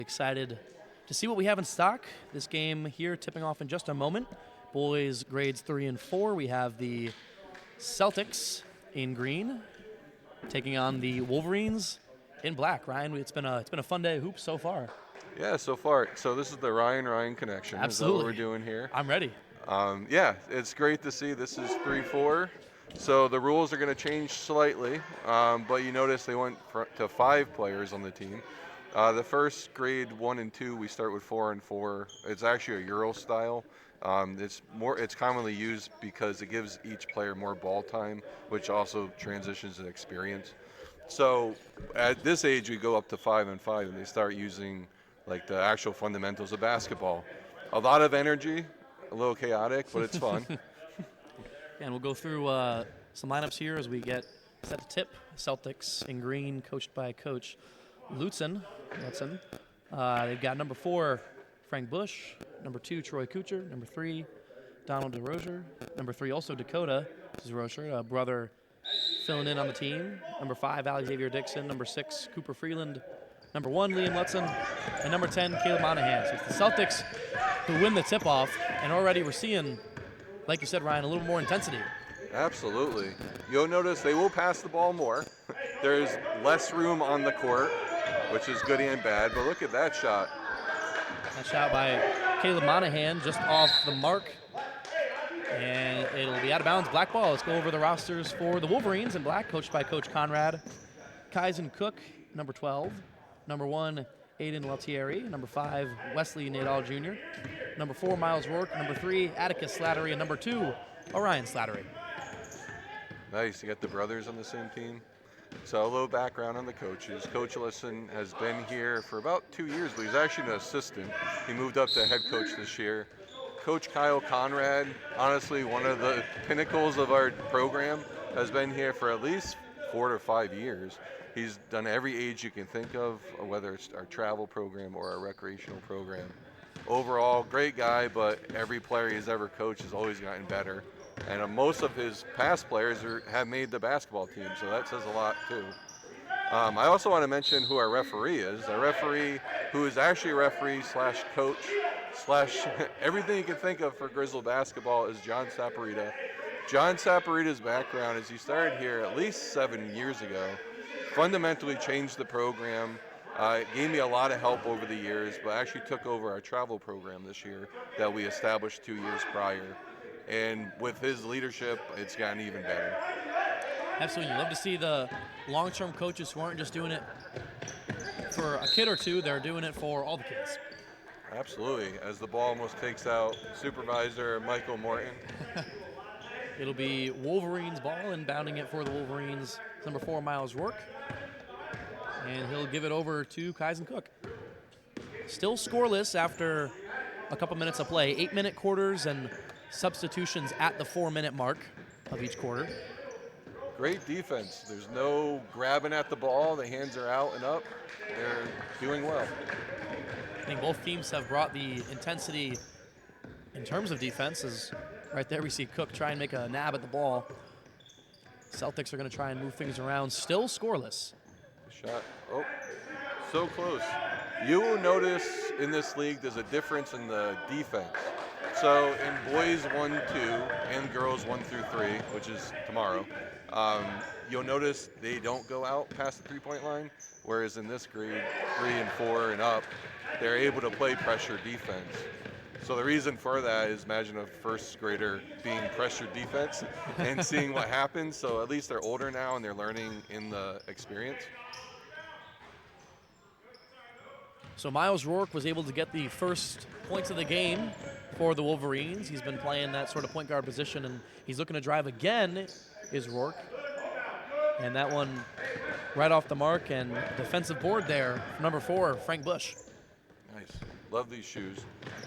Excited to see what we have in stock. This game here tipping off in just a moment. Boys grades 3 and 4. We have the Celtics in green taking on the Wolverines in black. Ryan, it's been a fun day of hoops so far. Yeah, so far. So this is the Ryan connection. Absolutely. Is that what we're doing here? I'm ready. Yeah, it's great to see. This is 3-4. So the rules are going to change slightly, but you notice they went to 5 players on the team. The first grade 1 and 2, we start with 4 and 4. It's actually a Euro style. It's commonly used because it gives each player more ball time, which also transitions to experience. So at this age, we go up to 5 and 5, and they start using like the actual fundamentals of basketball. A lot of energy, a little chaotic, but it's fun. And we'll go through some lineups here as we get set to tip. Celtics in green, coached by Coach Lutzen. They've got number 4, Frank Bush. Number 2, Troy Kuchar. Number 3, Donald DeRozier. Number 3, also Dakota DeRozier, a brother filling in on the team. Number 5, Xavier Dixon. Number 6, Cooper Freeland. Number 1, Liam Lutzen. And number 10, Caleb Monahan. So it's the Celtics who win the tip-off, and already we're seeing, like you said, Ryan, a little more intensity. Absolutely. You'll notice they will pass the ball more. There's less room on the court, which is good and bad, but look at that shot. That shot by Caleb Monahan just off the mark. And it'll be out of bounds. Black ball. Let's go over the rosters for the Wolverines in black, coached by Coach Conrad. Kaizen Cook, number 12. Number 1, Aiden Latieri. Number 5, Wesley Nadal Jr. Number 4, Miles Rourke. Number 3, Atticus Slattery. And number 2, Orion Slattery. Nice. You got the brothers on the same team. So a little background on the coaches. Coach Ellison has been here for about 2 years, but he's actually an assistant. He moved up to head coach this year. Coach Kyle Conrad, honestly, one of the pinnacles of our program, has been here for at least 4 to 5 years. He's done every age you can think of, whether it's our travel program or our recreational program. Overall, great guy, but every player he's ever coached has always gotten better. And most of his past players have made the basketball team, so that says a lot too. I also want to mention who our referee is. Our referee, who is actually a referee / coach / everything you can think of for Griswold basketball, is John Saporita. John Saporita's background is he started here at least 7 years ago, fundamentally changed the program, gave me a lot of help over the years, but actually took over our travel program this year that we established 2 years prior. And with his leadership, it's gotten even better. Absolutely. You love to see the long-term coaches who aren't just doing it for a kid or two, they're doing it for all the kids. Absolutely. As the ball almost takes out supervisor Michael Morton. It'll be Wolverines ball, and bounding it for the Wolverines, number 4, Miles Rourke. And he'll give it over to Kaizen Cook. Still scoreless after a couple minutes of play. 8-minute quarters and substitutions at the 4-minute mark of each quarter. Great defense. There's no grabbing at the ball. The hands are out and up. They're doing well. I think both teams have brought the intensity in terms of defense. As right there we see Cook try and make a nab at the ball. Celtics are going to try and move things around. Still scoreless. Shot. Oh, so close. You will notice in this league there's a difference in the defense. So in boys 1-2 and girls 1 through 3, which is tomorrow, you'll notice they don't go out past the three-point line, whereas in this grade, 3 and 4 and up, they're able to play pressure defense. So the reason for that is imagine a first grader being pressure defense and seeing what happens. So at least they're older now and they're learning in the experience. So Miles Rourke was able to get the first points of the game for the Wolverines. He's been playing that sort of point guard position, and he's looking to drive again, is Rourke. And that one right off the mark, and defensive board there, number 4, Frank Bush. Nice. Love these shoes.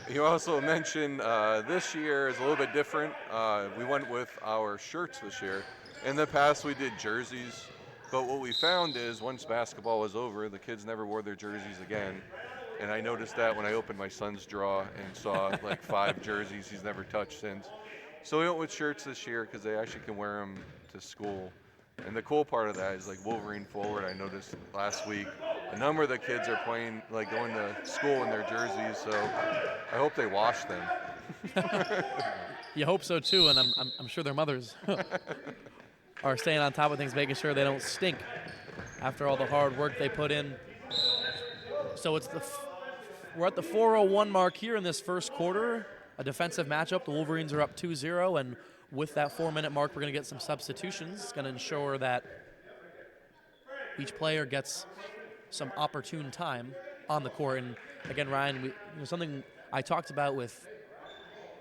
You also mentioned this year is a little bit different. We went with our shirts this year. In the past, we did jerseys. But what we found is once basketball was over, the kids never wore their jerseys again. And I noticed that when I opened my son's drawer and saw like 5 jerseys he's never touched since. So we went with shirts this year because they actually can wear them to school. And the cool part of that is like Wolverine forward, I noticed last week a number of the kids are playing, like going to school in their jerseys, so I hope they wash them. You hope so too, and I'm sure their mothers are staying on top of things, making sure they don't stink after all the hard work they put in. So we're at the 4:01 mark here in this first quarter. A defensive matchup. The Wolverines are up 2-0, and with that 4-minute mark, we're going to get some substitutions. It's going to ensure that each player gets some opportune time on the court. And again, Ryan, something I talked about with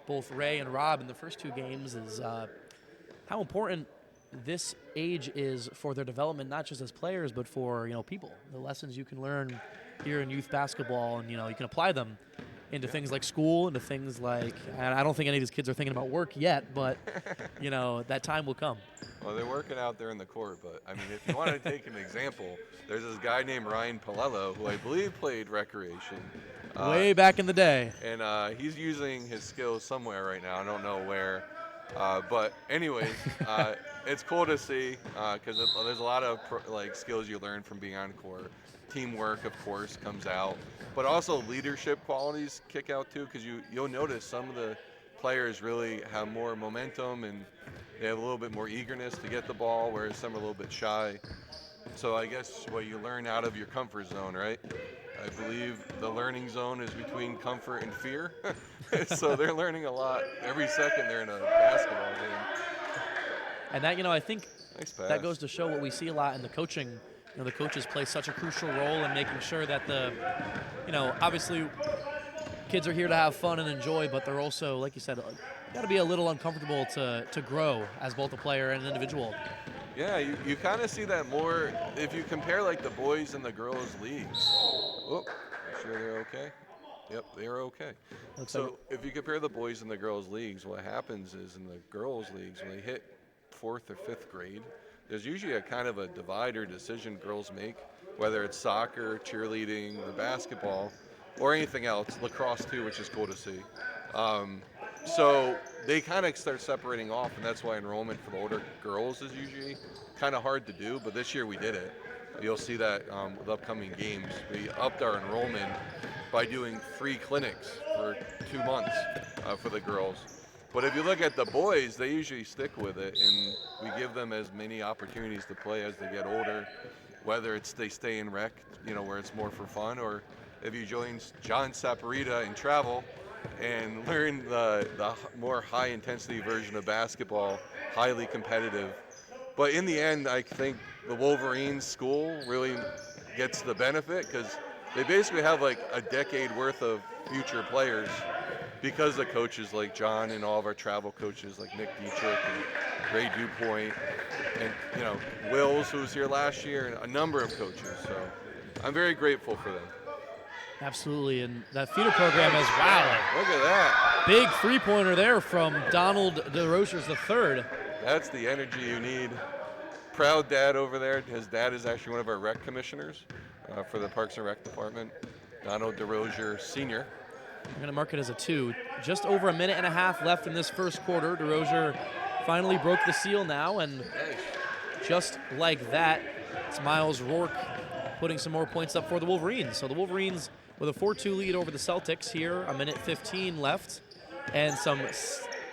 both Ray and Rob in the first two games is how important this age is for their development, not just as players, but for people. The lessons you can learn here in youth basketball, and you can apply them into things like school, into things like, and I don't think any of these kids are thinking about work yet, but that time will come. Well, they're working out there in the court, but I mean, if you want to take an example, there's this guy named Ryan Palello who I believe played recreation. Way back in the day. And he's using his skills somewhere right now. I don't know where. But anyway, it's cool to see because there's a lot of skills you learn from being on court. Teamwork, of course, comes out, but also leadership qualities kick out too, because you'll notice some of the players really have more momentum and they have a little bit more eagerness to get the ball, whereas some are a little bit shy. So I guess what you learn out of your comfort zone, right? I believe the learning zone is between comfort and fear. So they're learning a lot every second they're in a basketball game. And that, I think nice that goes to show what we see a lot in the coaching. The coaches play such a crucial role in making sure that obviously kids are here to have fun and enjoy, but they're also, like you said, got to be a little uncomfortable to grow as both a player and an individual. Yeah, you kind of see that more if you compare the boys and the girls leagues. Oh, sure they're okay? Yep, they're okay. So if you compare the boys and the girls leagues, what happens is in the girls leagues, when they hit 4th or 5th grade, there's usually a kind of a divide or decision girls make, whether it's soccer, cheerleading, the basketball, or anything else, lacrosse too, which is cool to see. So they kind of start separating off, and that's why enrollment for the older girls is usually kind of hard to do, but this year we did it. You'll see that with upcoming games. We upped our enrollment by doing free clinics for 2 months for the girls. But if you look at the boys, they usually stick with it, and we give them as many opportunities to play as they get older, whether it's they stay in rec, where it's more for fun, or if you join John Saporita in travel and learn the more high-intensity version of basketball, highly competitive. But in the end, I think the Wolverines school really gets the benefit because they basically have a decade worth of future players because of coaches like John and all of our travel coaches like Nick Dietrich and Ray DuPoint and Wills, who was here last year, and a number of coaches. So I'm very grateful for them. Absolutely, and that feeder program is wow. Look at that. Big three-pointer there from Donald DeRochers III. That's the energy you need. Proud dad over there. His dad is actually one of our rec commissioners for the Parks and Rec Department, Donald DeRozier Sr. I'm going to mark it as a 2. Just over a minute and a half left in this first quarter. DeRozier finally broke the seal now, and just like that, it's Miles Rourke putting some more points up for the Wolverines. So the Wolverines with a 4-2 lead over the Celtics here, a minute 15 left, and some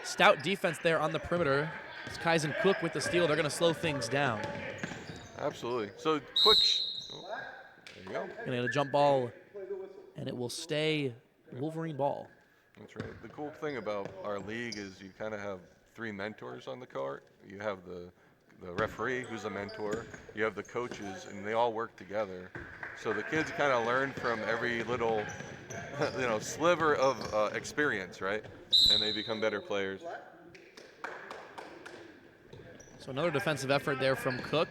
stout defense there on the perimeter. It's Kaizen Cook with the steal. They're going to slow things down. Absolutely. So quick. There you go. Going to get a jump ball, and it will stay Wolverine ball. That's right. The cool thing about our league is you kind of have 3 mentors on the court. You have the referee, who's a mentor. You have the coaches, and they all work together. So the kids kind of learn from every little, sliver of experience, right? And they become better players. So another defensive effort there from Cook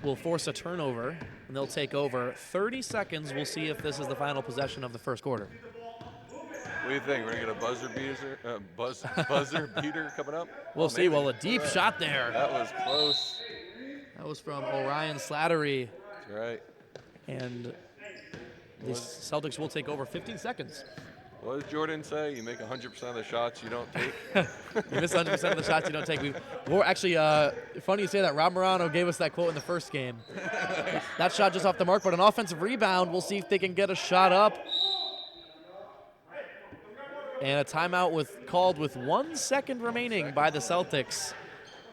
will force a turnover, and they'll take over. 30 seconds. We'll see if this is the final possession of the first quarter. What do you think? We're going to get a buzzer beater coming up? We'll see. Well, a deep shot there. That was close. That was from Orion Slattery. That's right. And the Celtics will take over 15 seconds. What does Jordan say? You make 100% of the shots you don't take? You miss 100% of the shots you don't take. Actually, funny you say that. Rob Morano gave us that quote in the first game. That shot just off the mark, but an offensive rebound. We'll see if they can get a shot up. And a timeout called with 1 second remaining by the Celtics.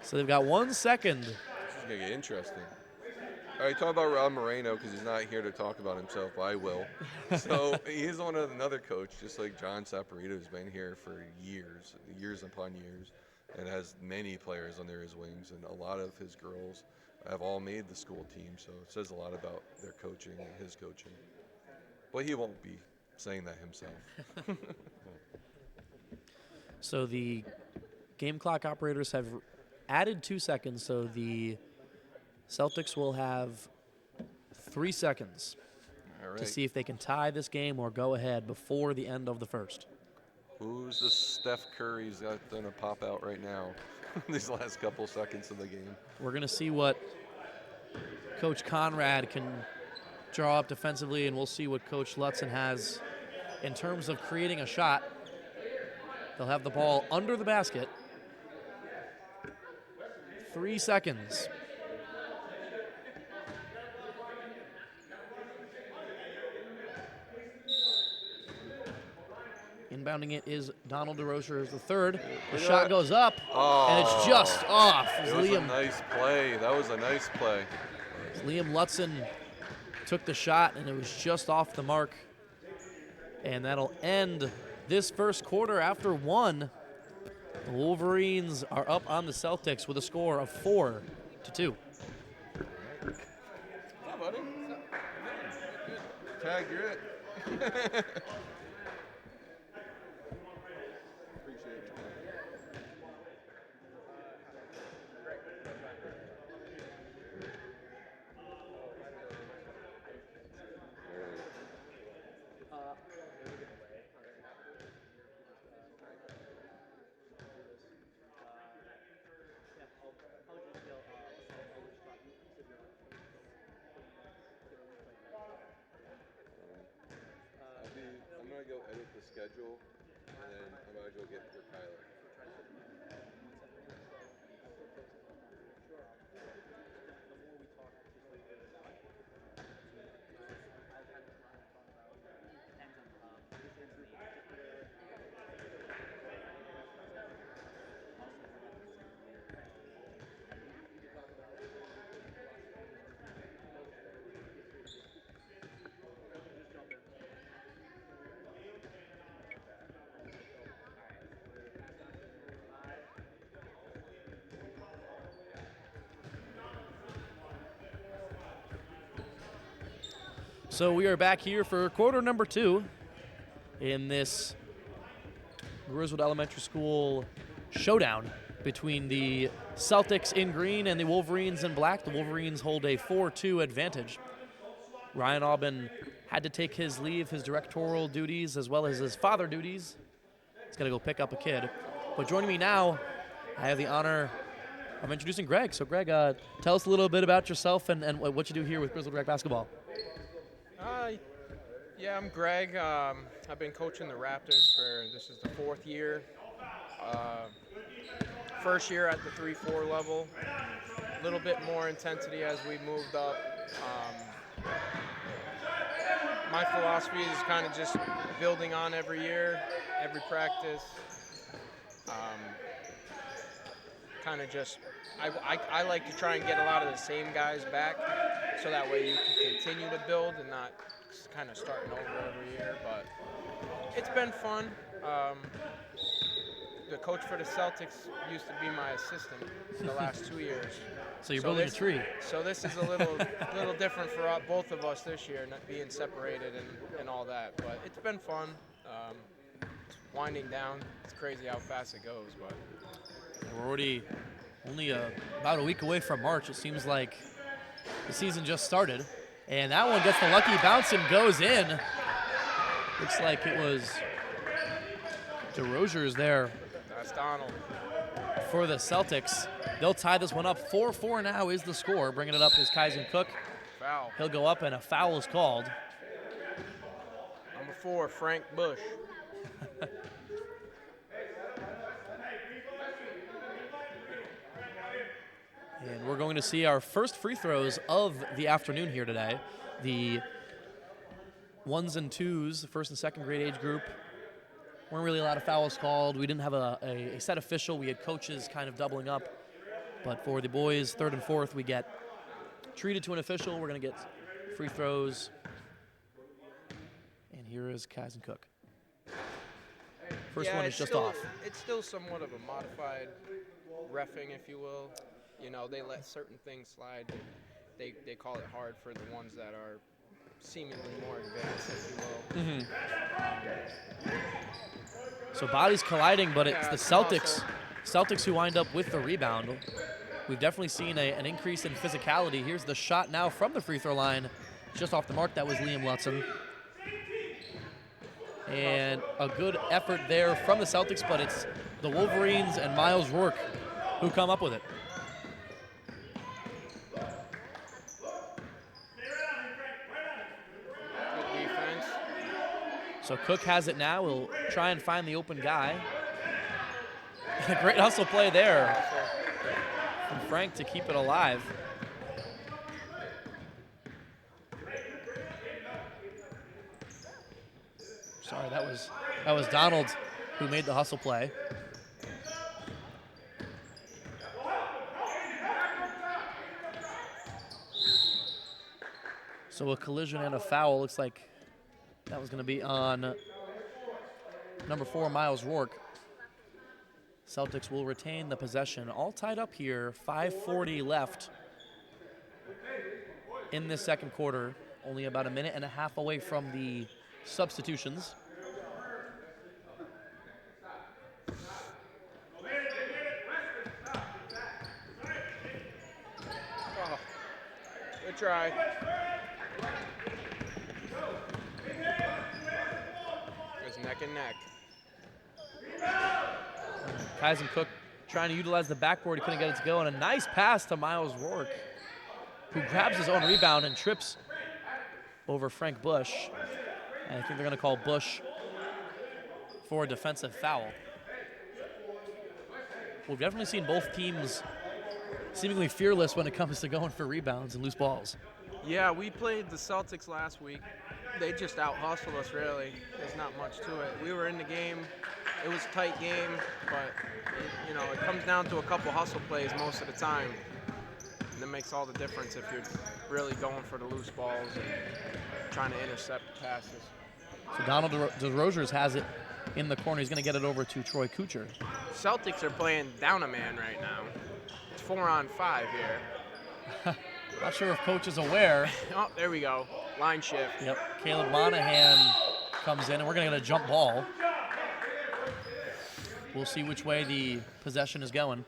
So they've got 1 second. This is going to get interesting. All right, talk about Rob Moreno because he's not here to talk about himself. I will. So he's another coach, just like John Saporito, who's been here for years upon years, and has many players under his wings. And a lot of his girls have all made the school team. So it says a lot about their coaching and his coaching. But he won't be saying that himself. So the game clock operators have added 2 seconds, so the Celtics will have 3 seconds to see if they can tie this game or go ahead before the end of the first. Who's the Steph Curry's got going to pop out right now these last couple seconds of the game? We're going to see what Coach Conrad can draw up defensively, and we'll see what Coach Lutzen has in terms of creating a shot. They'll have the ball under the basket. 3 seconds. Inbounding it is Donald DeRocher the third. The shot goes up, and it's just off. It was a nice play. That was a nice play. Liam Lutzen took the shot, and it was just off the mark. And that'll end this first quarter after 1. The Wolverines are up on the Celtics with a score of 4-2. What's up, buddy? Tag, you're it. I'm going to go edit the schedule, and then I might as well get for Kyler. So we are back here for quarter number 2 in this Griswold Elementary School showdown between the Celtics in green and the Wolverines in black. The Wolverines hold a 4-2 advantage. Ryan Aubin had to take his leave, his directorial duties, as well as his father duties. He's got to go pick up a kid. But joining me now, I have the honor of introducing Greg. So Greg, tell us a little bit about yourself and what you do here with Griswold Rec Basketball. Yeah, I'm Greg. I've been coaching the Raptors this is the 4th year. First year at the 3-4 level. A little bit more intensity as we moved up. My philosophy is kind of just building on every year, every practice. I like to try and get a lot of the same guys back so that way you can continue to build and not kind of starting over every year. But it's been fun. The coach for the Celtics used to be my assistant for the last 2 years. So you're building a tree. So this is a little different for both of us this year, not being separated and all that. But it's been fun. It's winding down. It's crazy how fast it goes. But we're already only about a week away from March. It seems like the season just started. And that one gets the lucky bounce and goes in. Looks like it was DeRozier's there. That's Donald. For the Celtics. They'll tie this one up. 4-4 now is the score. Bringing it up is Kyson Cook. Foul. He'll go up, and a foul is called. Number 4, Frank Bush. And And we're going to see our first free throws of the afternoon here today. The 1s and 2s, the first and second grade age group, weren't really a lot of fouls called. We didn't have a set official. We had coaches kind of doubling up. But for the boys, 3rd and 4th, we get treated to an official. We're going to get free throws. And here is Kaizen Cook. First one is just off. It's still somewhat of a modified reffing, if you will. You know, they let certain things slide. They call it hard for the ones that are seemingly more advanced, if you will. So bodies colliding, but it's the Celtics. Celtics who wind up with the rebound. We've definitely seen an increase in physicality. Here's the shot now from the free throw line. Just off the mark, that was Liam Lutzen. And a good effort there from the Celtics, but it's the Wolverines and Miles Rourke who come up with it. Good defense. So Cook has it now. We'll try and find the open guy. A great hustle play there from Frank to keep it alive. Sorry, that was Donald who made the hustle play. So a collision and a foul. Looks like that was going to be on number 4, Miles Rourke. Celtics will retain the possession. All tied up here, 5:40 left in this second quarter. Only about a minute and a half away from the substitutions. Oh, good try. It was neck and neck. Kaizen Cook trying to utilize the backboard. He couldn't get it to go. And a nice pass to Miles Rourke, who grabs his own rebound and trips over Frank Bush. And I think they're going to call Bush for a defensive foul. We've definitely seen both teams seemingly fearless when it comes to going for rebounds and loose balls. Yeah, we played the Celtics last week. They just out-hustled us, really. There's not much to it. We were in the game. It was a tight game, but, it comes down to a couple hustle plays most of the time. And that makes all the difference if you're really going for the loose balls and trying to intercept passes. So Donald DeRozers has it in the corner. He's going to get it over to Troy Kuchar. Celtics are playing down a man right now. It's 4-on-5 here. Not sure if coach is aware. Oh, there we go. Line shift. Yep. Caleb Monahan comes in, and we're going to get a jump ball. We'll see which way the possession is going.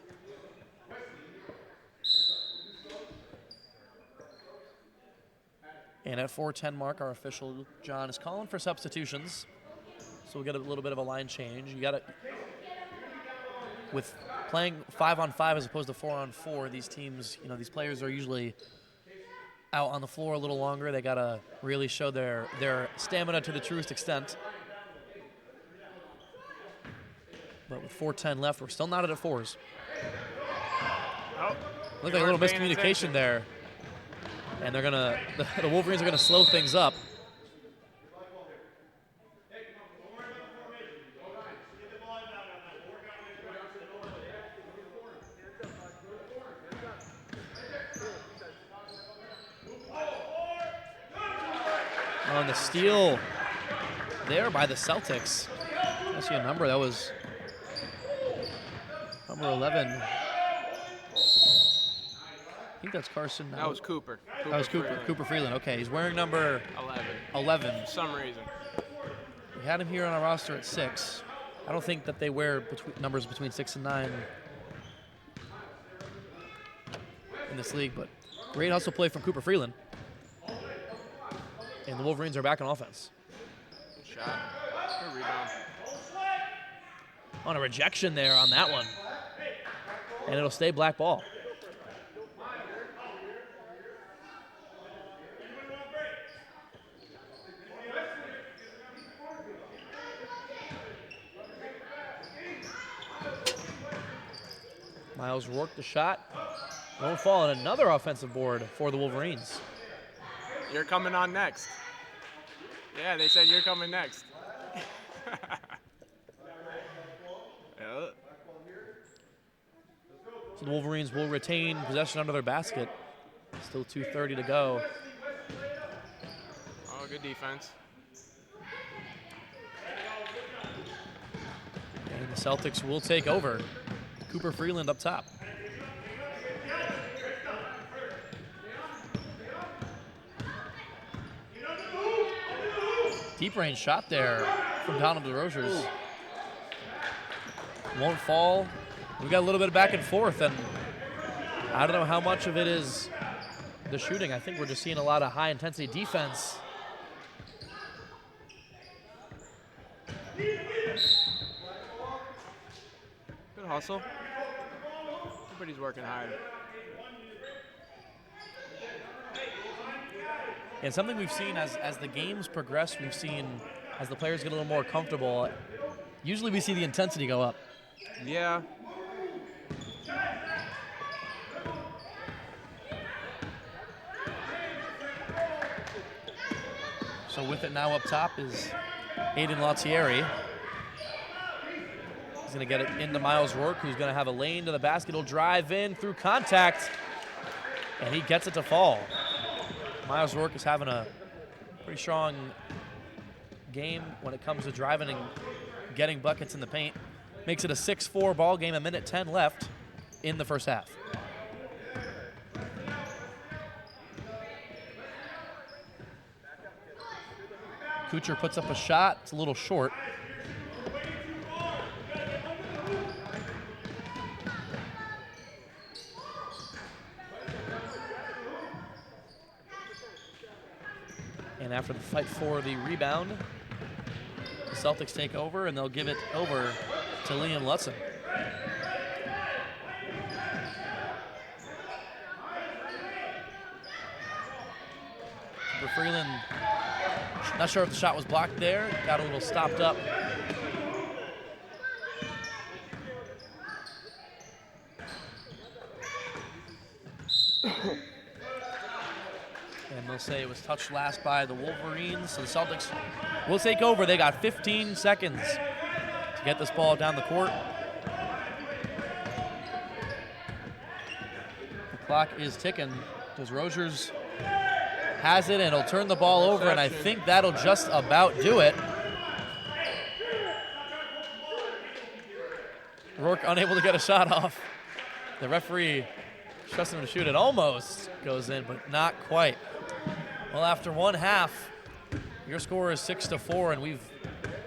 And at 4:10 mark, our official, John, is calling for substitutions. So we'll get a little bit of a line change. You got it. With playing 5-on-5 as opposed to 4-on-4, these teams, these players are usually out on the floor a little longer. They got to really show their stamina to the truest extent. But with 4:10 left, we're still not at 4s. Oh, Looked like a little miscommunication there. And they're gonna the Wolverines are gonna slow things up. On the steal there by the Celtics. I see a number that was number 11. I think that's Carson. that was Cooper. That was Cooper Freeland. Okay, he's wearing number 11. For some reason. We had him here on our roster at 6. I don't think that they wear numbers between 6 and 9 in this league, but great hustle play from Cooper Freeland. And the Wolverines are back on offense. Good shot. Good rebound. On a rejection there on that one. And it'll stay black ball. Miles Rourke the shot. Won't fall, and another offensive board for the Wolverines. You're coming on next. Yeah, they said you're coming next. Yeah. So the Wolverines will retain possession under their basket. Still 2:30 to go. Oh, good defense. And the Celtics will take over. Cooper Freeland up top. Deep range shot there from Donald DeRozier's. Won't fall. We've got a little bit of back and forth, and I don't know how much of it is the shooting. I think we're just seeing a lot of high-intensity defense. Good hustle. Everybody's working hard. And something we've seen as the games progress, we've seen as the players get a little more comfortable, usually we see the intensity go up. Yeah. So with it now up top is Aiden Lautieri. He's going to get it into Miles Rourke, who's going to have a lane to the basket. He'll drive in through contact, and he gets it to fall. Miles Rourke is having a pretty strong game when it comes to driving and getting buckets in the paint. Makes it a 6-4 ball game, 1:10 left in the first half. Kuchar puts up a shot. It's a little short. And after the fight for the rebound, the Celtics take over, and they'll give it over to Liam Lutzen. For Freeland, not sure if the shot was blocked there. Got a little stopped up. And they'll say it was touched last by the Wolverines. So the Celtics will take over. They got 15 seconds to get this ball down the court. The clock is ticking. DeRozier's has it, and he'll turn the ball over, and I think that'll just about do it. Rourke unable to get a shot off. The referee trusts him to shoot it. Almost goes in, but not quite. Well, after one half, your score is 6-4, and we've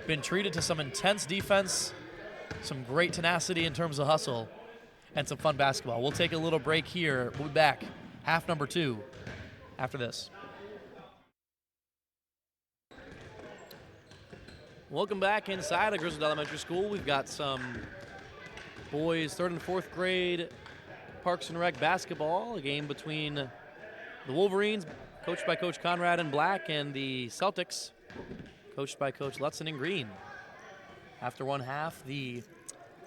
been treated to some intense defense, some great tenacity in terms of hustle, and some fun basketball. We'll take a little break here. We'll be back, half number 2, after this. Welcome back inside of Griswold Elementary School. We've got some boys 3rd and 4th grade Parks and Rec basketball, a game between the Wolverines, coached by Coach Conrad in black, and the Celtics, coached by Coach Lutzen in green. After one half, the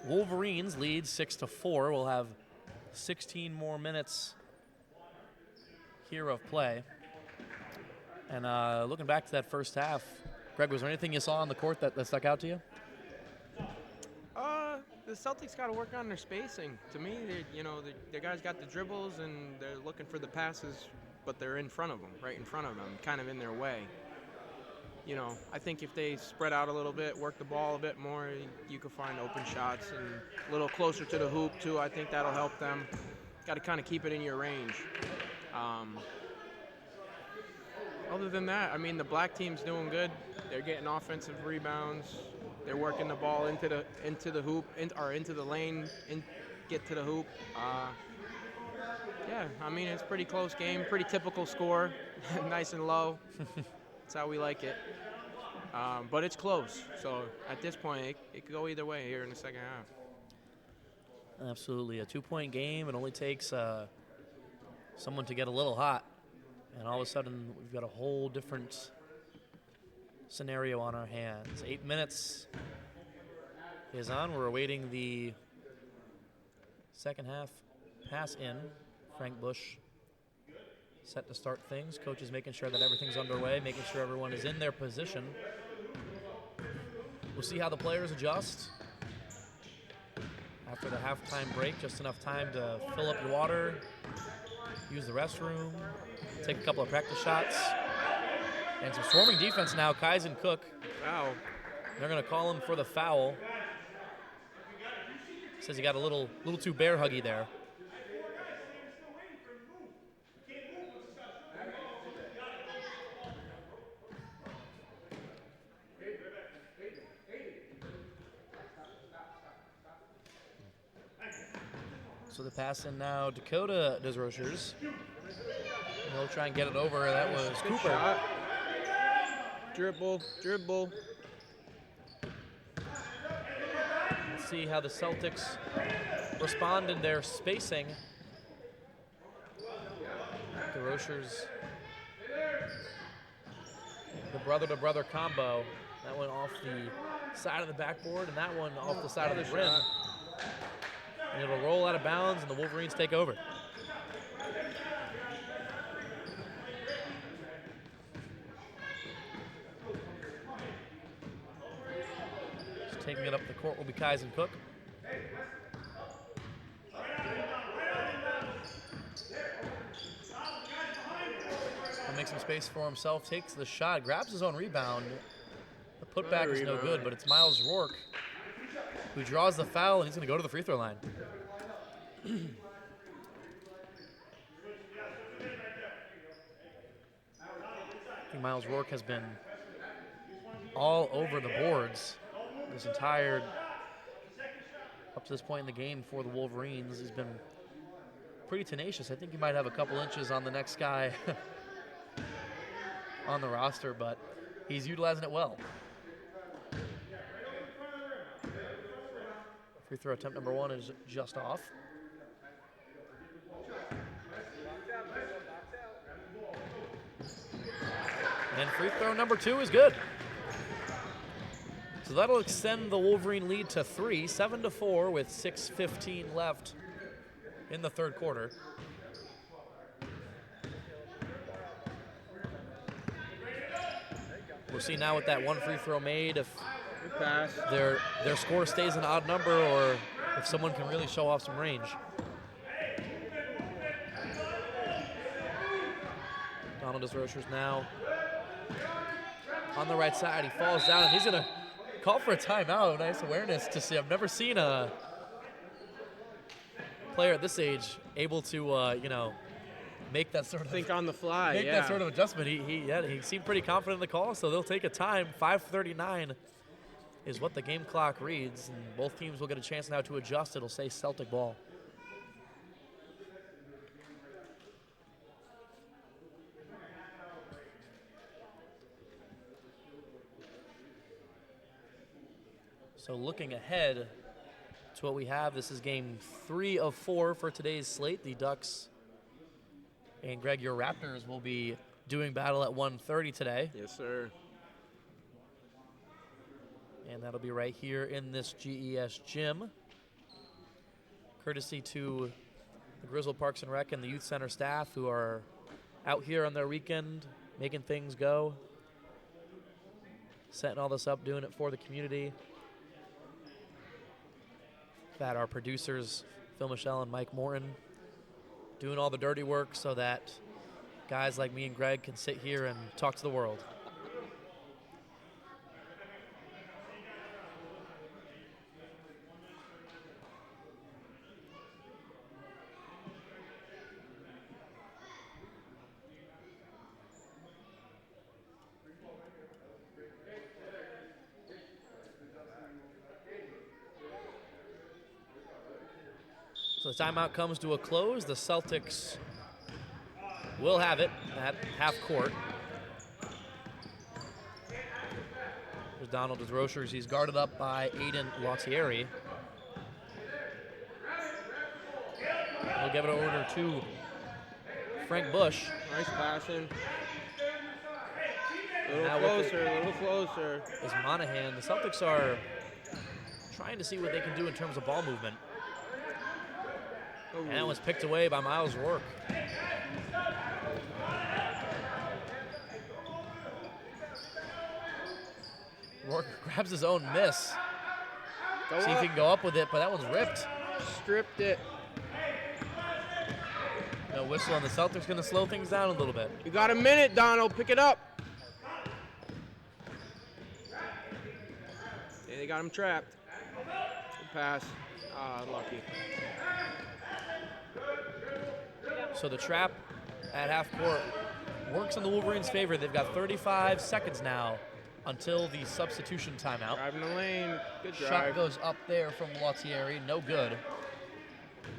Wolverines lead 6-4. We'll have 16 more minutes here of play. And looking back to that first half, Greg, was there anything you saw on the court that stuck out to you? The Celtics got to work on their spacing. To me, the guys got the dribbles and they're looking for the passes, but they're in front of them, right in front of them, kind of in their way. I think if they spread out a little bit, work the ball a bit more, you could find open shots and a little closer to the hoop too. I think that'll help them. Got to kind of keep it in your range. Other than that, the black team's doing good. They're getting offensive rebounds. They're working the ball into the hoop, into the lane, get to the hoop. It's a pretty close game, pretty typical score, nice and low. That's how we like it. But it's close, so at this point, it could go either way here in the second half. Absolutely, a 2-point game. It only takes someone to get a little hot, and all of a sudden we've got a whole different scenario on our hands. 8 minutes is on. We're awaiting the second half pass in Frank Bush set to start things. Coach is making sure that everything's underway, making sure everyone is in their position. We'll see how the players adjust. After the halftime break, just enough time to fill up your water, use the restroom, take a couple of practice shots. And some swarming defense now, Kaizen Cook. Wow. They're going to call him for the foul. Says he got a little too bear huggy there. So the pass in now, Dakota Desrochers. He'll try and get it over. That was Good Cooper. shot. Dribble. Let's see how the Celtics respond in their spacing. Desrochers, the brother-to-brother combo. That one off the side of the backboard, and that one off the side of the rim. And it'll roll out of bounds, and the Wolverines take over. Just taking it up the court will be Kaizen Cook. He'll make some space for himself, takes the shot, grabs his own rebound. The putback is no good, but it's Miles Rourke who draws the foul, and he's going to go to the free throw line. I think Miles Rourke has been all over the boards this entire, up to this point in the game for the Wolverines. He's been pretty tenacious. I think he might have a couple inches on the next guy on the roster, but he's utilizing it well. Free throw attempt number one is just off. And free throw number two is good. So that'll extend the Wolverine lead to 3, 7-4 with 6:15 left in the third quarter. We'll see now with that one free throw made if their score stays an odd number or if someone can really show off some range. Donald Desrochers now on the right side. He falls down, and he's going to call for a timeout. Nice awareness to see. I've never seen a player at this age able to, make that sort of Think on the fly. make that sort of adjustment. He seemed pretty confident in the call, so they'll take a time. 5:39 is what the game clock reads, and both teams will get a chance now to adjust. It'll say Celtic ball. So looking ahead to what we have, this is game 3 of 4 for today's slate. The Ducks and Greg, your Raptors will be doing battle at 1:30 today. Yes, sir. And that'll be right here in this GES gym. Courtesy to the Griswold Parks and Rec and the Youth Center staff who are out here on their weekend making things go. Setting all this up, doing it for the community. That our producers, Phil Michelle and Mike Morton, doing all the dirty work so that guys like me and Greg can sit here and talk to the world. So the timeout comes to a close. The Celtics will have it at half court. There's Donald Desrochers. He's guarded up by Aiden Lautieri. He'll give it over to Frank Bush. Nice passing. A Now little closer. Is Monahan. The Celtics are trying to see what they can do in terms of ball movement. And that was picked away by Miles Rourke. Rourke grabs his own miss. See if he can go up with it, but that one's ripped. Stripped it. No whistle, and the Celtics going to slow things down a little bit. You got a minute, Donald. Pick it up. Yeah, they got him trapped. Good pass. Lucky. So the trap at half court works in the Wolverines' favor. They've got 35 seconds now until the substitution timeout. Driving the lane. Good drive. Shot goes up there from Lottieri. No good.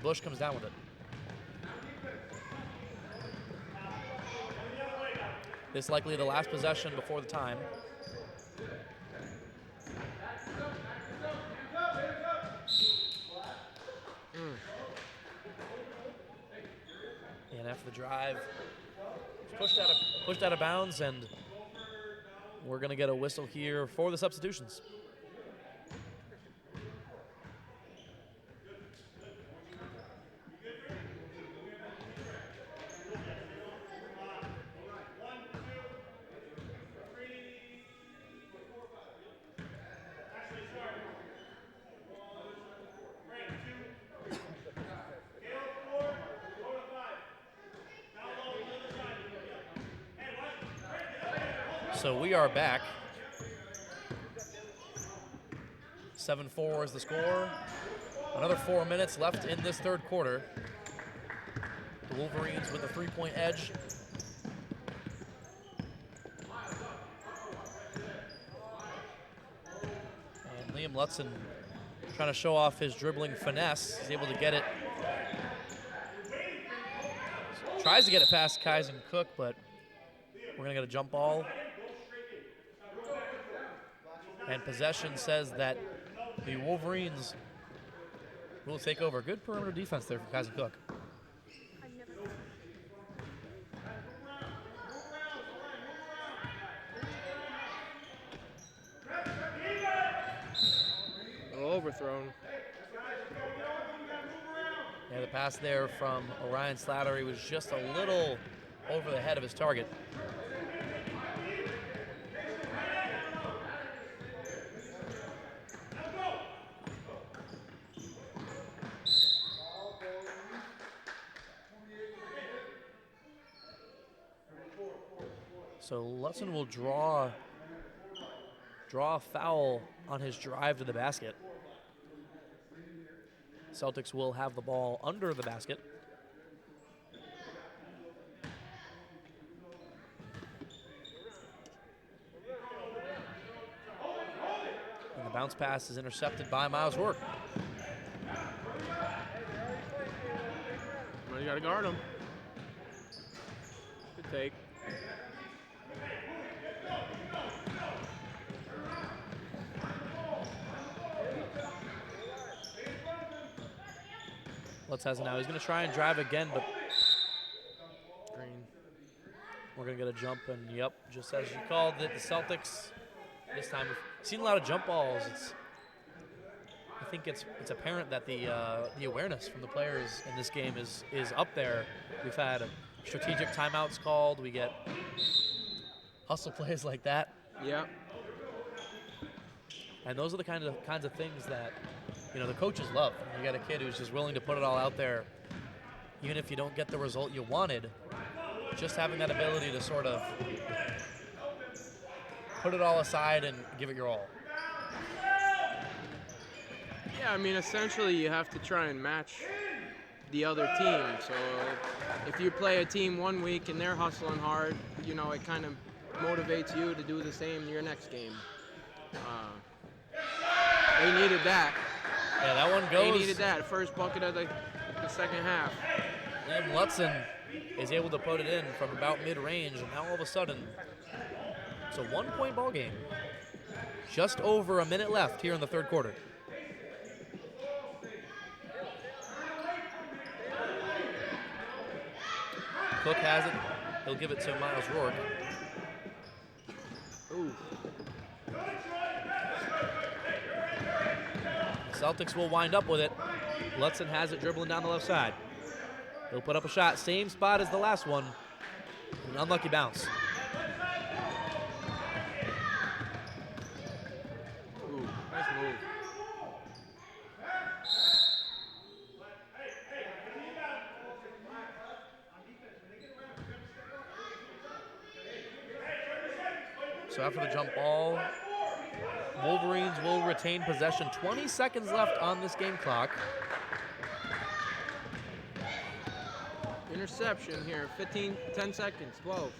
Bush comes down with it. This likely the last possession before the time. And after the drive, pushed out of bounds, and we're going to get a whistle here for the substitutions. So we are back. 7-4 is the score. Another 4 minutes left in this third quarter. The Wolverines with a 3-point edge. And Liam Lutzen trying to show off his dribbling finesse. He's able to get it. Tries to get it past Kaizen Cook, but we're going to get a jump ball. And possession says that the Wolverines will take over. Good perimeter defense there from Kaizen Cook. Overthrown. Yeah, the pass there from Orion Slattery was just a little over the head of his target. So Lutzen will draw a foul on his drive to the basket. Celtics will have the ball under the basket. And the bounce pass is intercepted by Miles Rourke. Well, you got to guard him. Good take. Lutz has it now. He's going to try and drive again, but Green. We're going to get a jump, and yep, just as you called it, the Celtics this time. We've seen a lot of jump balls. I think it's apparent that the awareness from the players in this game is up there. We've had strategic timeouts called. We get hustle plays like that. Yeah. And those are the kinds of things that, you know, the coaches love. You got a kid who's just willing to put it all out there, even if you don't get the result you wanted. Just having that ability to sort of put it all aside and give it your all. Yeah, I mean, essentially you have to try and match the other team. So if you play a team one week and they're hustling hard, you know, it kind of motivates you to do the same your next game. They needed that. Yeah, that one goes. They needed that. First bucket of the second half. Liam Lutzen is able to put it in from about mid-range, and now all of a sudden, it's a one-point ball game. Just over a minute left here in the third quarter. Cook has it. He'll give it to Miles Rourke. Ooh. Celtics will wind up with it. Lutzen has it dribbling down the left side. He'll put up a shot, same spot as the last one. An unlucky bounce. Ooh, nice move. So after the jump ball, Wolverines will retain possession. 20 seconds left on this game clock. Interception here, 10 seconds, 12.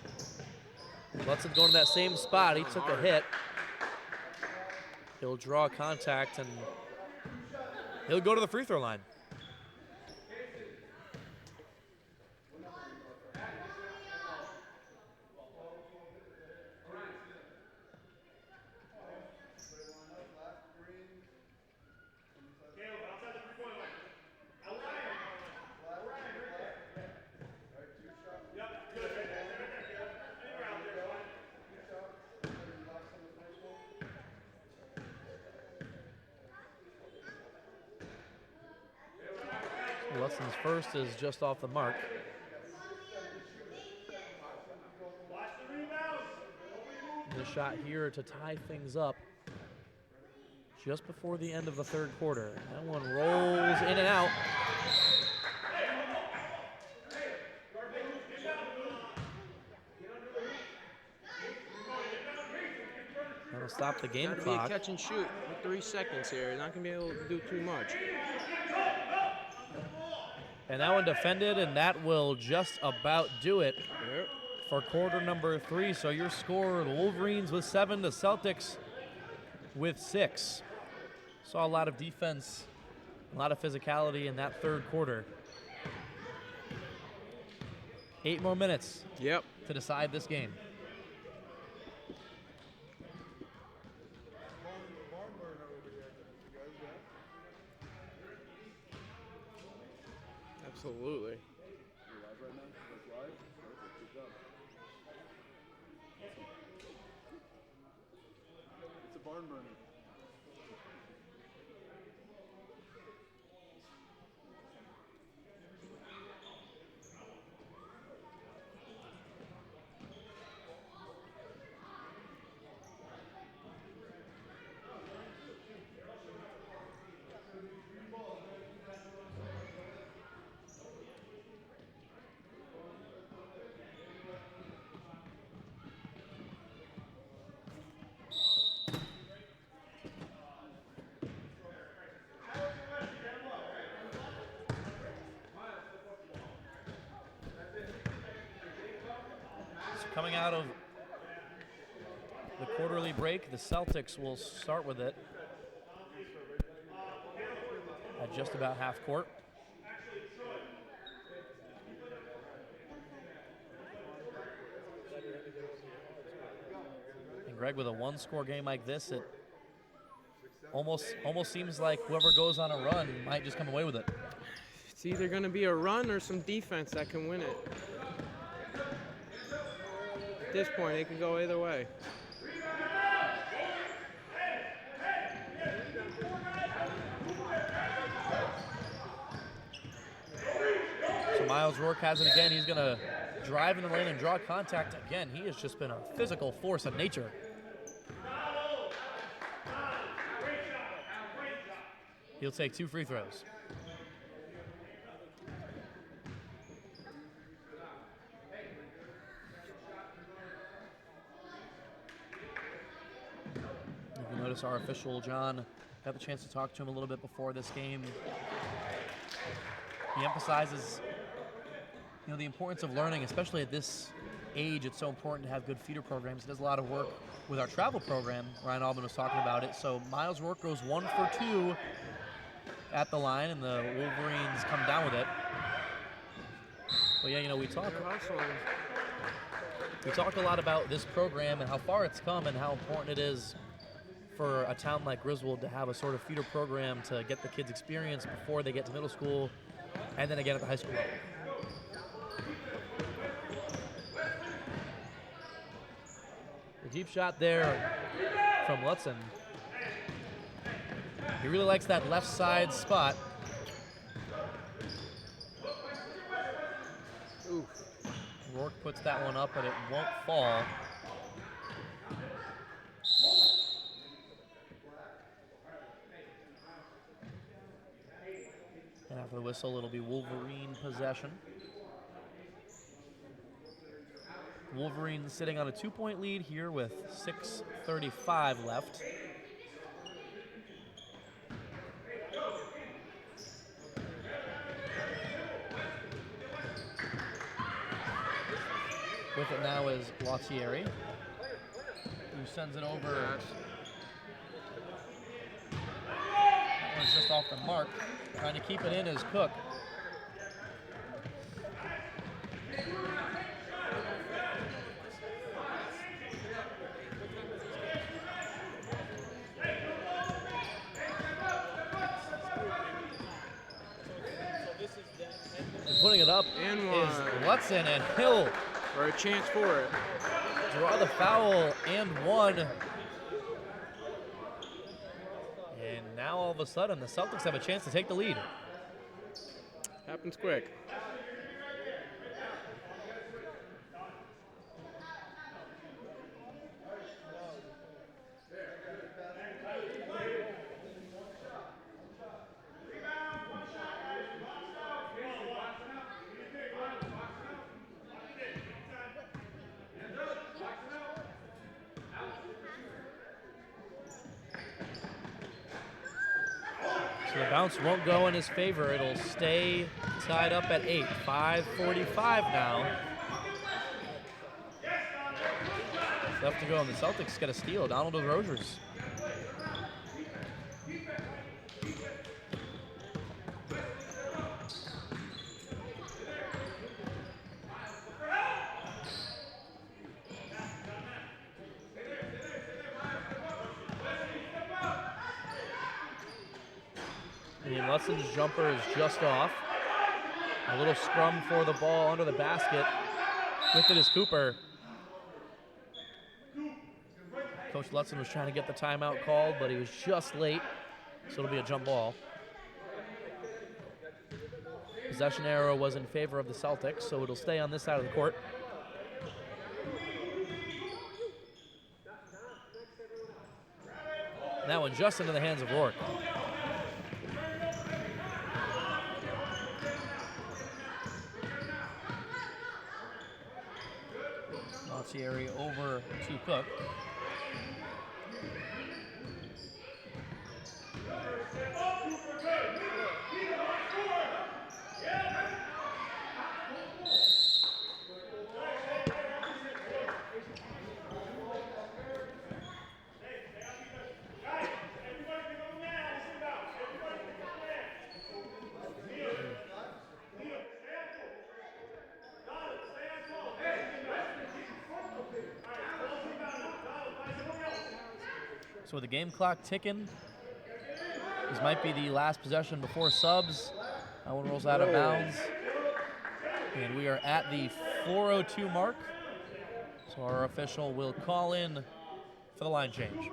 Lutzen going to that same spot. He took a hit. He'll draw contact and he'll go to the free throw line. Lutzen's first is just off the mark. The shot here to tie things up just before the end of the third quarter. That one rolls in and out. That'll stop the game Gotta clock. be a catch and shoot with 3 seconds here. You're not gonna be able to do too much. And that one defended, and that will just about do it Yep. for quarter number 3. So your score, the Wolverines with 7, the Celtics with 6. Saw a lot of defense, a lot of physicality in that third quarter. 8 more minutes Yep. to decide this game. Absolutely. It's a barn burner. Coming out of the quarterly break, the Celtics will start with it at just about half court. And Greg, with a one-score game like this, it almost seems like whoever goes on a run might just come away with it. It's either gonna be a run or some defense that can win it. At this point, it could go either way. So Miles Rourke has it again. He's going to drive in the lane and draw contact again. He has just been a physical force of nature. He'll take 2 free throws. If you notice, our official, John, got the chance to talk to him a little bit before this game. He emphasizes, the importance of learning, especially at this age. It's so important to have good feeder programs. He does a lot of work with our travel program. Ryan Albin was talking about it. So Miles Rourke goes 1 for 2 at the line, and the Wolverines come down with it. But yeah, we talk a lot about this program and how far it's come and how important it is for a town like Griswold to have a sort of feeder program to get the kids experience before they get to middle school and then again at the high school level. The deep shot there from Lutzen. He really likes that left side spot. Rourke puts that one up, but it won't fall. And after the whistle, it'll be Wolverine possession. Wolverines sitting on a 2-point lead here with 6:35 left. With it now is Latieri, who sends it over. That one's just off the mark. Trying to keep it in is Cook. And putting it up And is one. Lutzen, and he'll Or a chance for it. draw the foul and one. And now all of a sudden the Celtics have a chance to take the lead. Happens quick. So the bounce won't go in his favor. It'll stay tied up at 8. 5:45 now. Left to go, and the Celtics get a steal. Donald Rogers. And Lutzen's jumper is just off. A little scrum for the ball under the basket. With it is Cooper. Coach Lutzen was trying to get the timeout called, but he was just late, so it'll be a jump ball. Possession arrow was in favor of the Celtics, so it'll stay on this side of the court. And that one just into the hands of Rourke. Thierry over to Cook. So with the game clock ticking, this might be the last possession before subs. That one rolls out of bounds. And we are at the 4:02 mark. So our official will call in for the line change.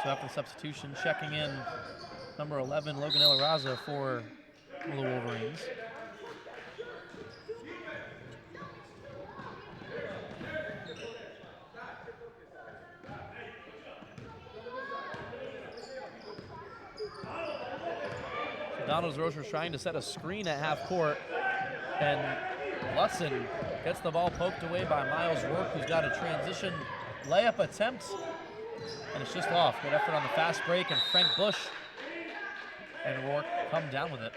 So after the substitution, checking in number 11, Logan Elaraza for the Wolverines. So Donald Rocher trying to set a screen at half court, and Lutzen gets the ball poked away by Miles Rourke, who's got a transition layup attempt. And it's just off. Good effort on the fast break, and Frank Bush and Rourke come down with it.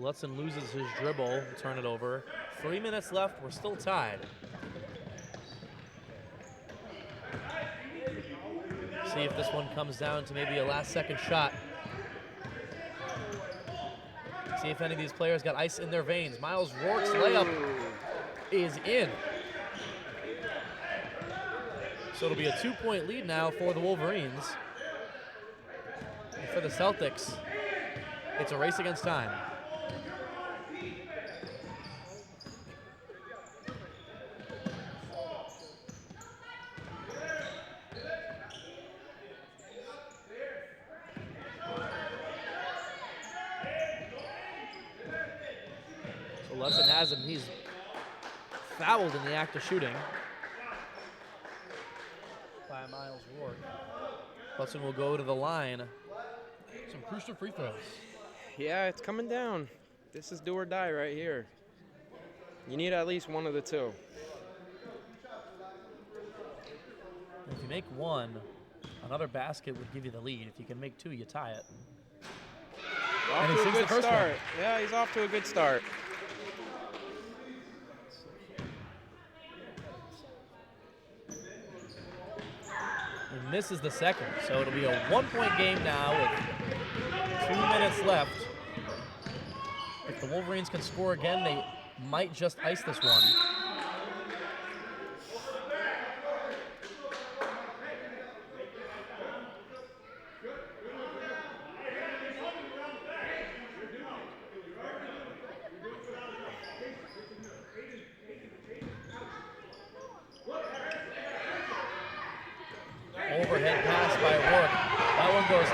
Lutzen loses his dribble, turn it over. 3 minutes left, we're still tied. See if this one comes down to maybe a last-second shot. See if any of these players got ice in their veins. Miles Rourke's layup is in. So it'll be a 2-point lead now for the Wolverines. And for the Celtics, it's a race against time. So Lutzen has him. He's fouled in the act of shooting by Miles Rourke. Lutzen will go to the line. Some crucial free throws. Yeah, it's coming down. This is do or die right here. You need at least one of the two. If you make one, another basket would give you the lead. If you can make two, you tie it. Off to a good start. Yeah, he's off to a good start. And this is the second, so it'll be a 1-point game now with 2 minutes left. If the Wolverines can score again, they might just ice this one. Overhead pass by Rourke. That one goes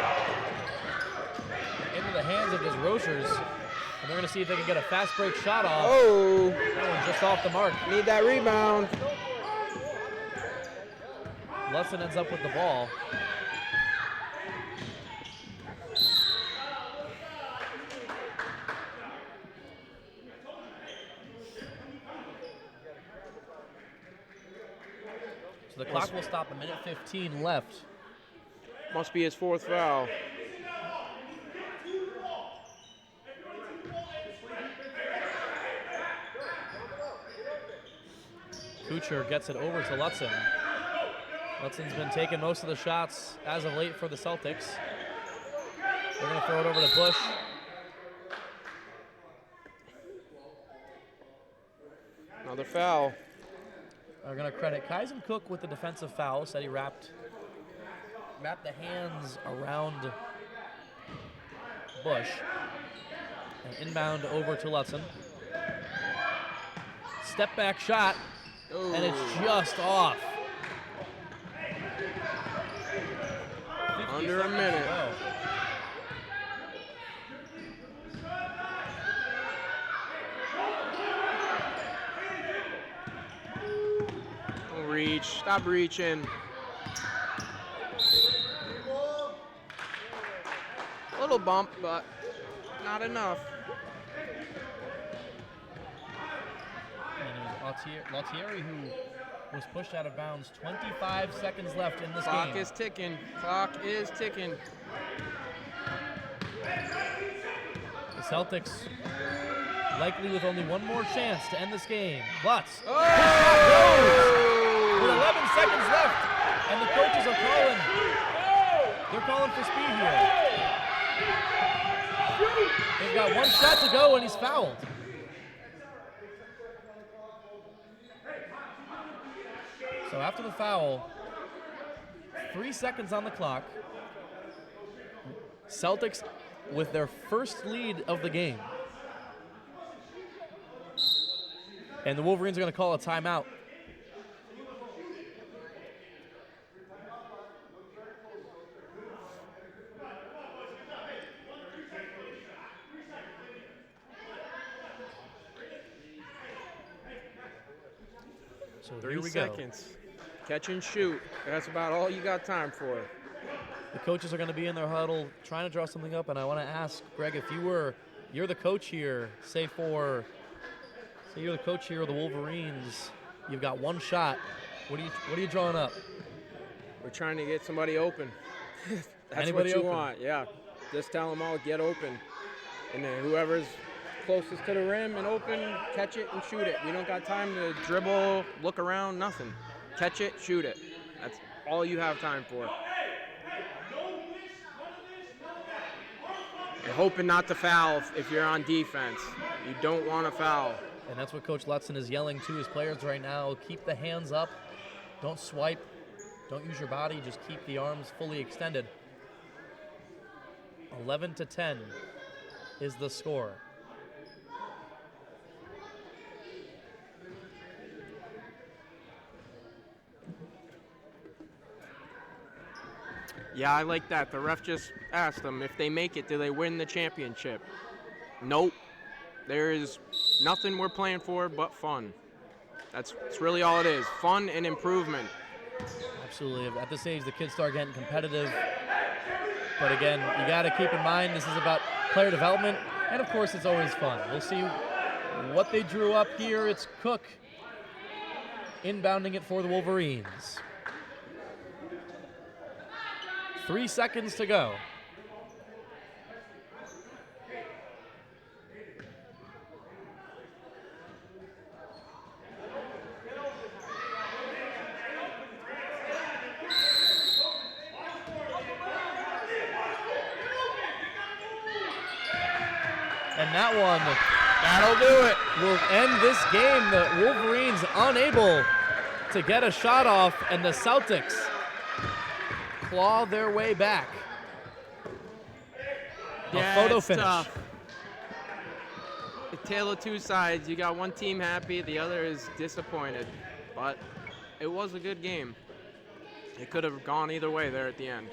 into the hands of his Rochers. And they're going to see if they can get a fast break shot off. Oh! That one just off the mark. Need that rebound. Lutzen ends up with the ball. So the clock will stop a minute 15 left. Must be his fourth foul. Kuchar gets it over to Lutzen. Lutzen's been taking most of the shots as of late for the Celtics. They're going to throw it over to Bush. Another foul. They're going to credit Kyson Cook with the defensive foul. Said he wrapped the hands around Bush. And inbound over to Lutzen. Step back shot. Ooh. And it's just off. Under a minute. Don't reach. Stop reaching. A little bump, but not enough. Lautieri, who was pushed out of bounds. 25 seconds left in this Clock game. is ticking. Clock is ticking. The Celtics likely with only one more chance to end this game. Lutz. Oh! With 11 seconds left, and the coaches are calling. They're calling for speed here. They've got one shot to go, and he's fouled. So after the foul, 3 seconds on the clock. Celtics with their first lead of the game. And the Wolverines are going to call a timeout. So 3 here we seconds. Catch and shoot. That's about all you got time for. The coaches are going to be in their huddle trying to draw something up, and I want to ask Greg, if you're the coach here, say you're the coach here of the Wolverines, you've got one shot. What are you drawing up? We're trying to get somebody open. That's Anybody what you open? want. Yeah. Just tell them all get open, and then whoever's closest to the rim and open, catch it and shoot it. We don't got time to dribble, look around, nothing. Catch it, shoot it. That's all you have time for. You're hoping not to foul if you're on defense. You don't want to foul. And that's what Coach Lutzen is yelling to his players right now. Keep the hands up. Don't swipe. Don't use your body. Just keep the arms fully extended. 11-10 is the score. Yeah, I like that. The ref just asked them if they make it, do they win the championship? Nope. There is nothing we're playing for but fun. That's really all it is. Fun and improvement. Absolutely. At this age, the kids start getting competitive. But again, you got to keep in mind this is about player development, and of course, it's always fun. We'll see what they drew up here. It's Cook inbounding it for the Wolverines. 3 seconds to go. And that one, That'll do it. will end this game. The Wolverines unable to get a shot off, and the Celtics claw their way back. A photo it's finish. tough. A tale of two sides. You got one team happy, the other is disappointed. But it was a good game. It could have gone either way there at the end.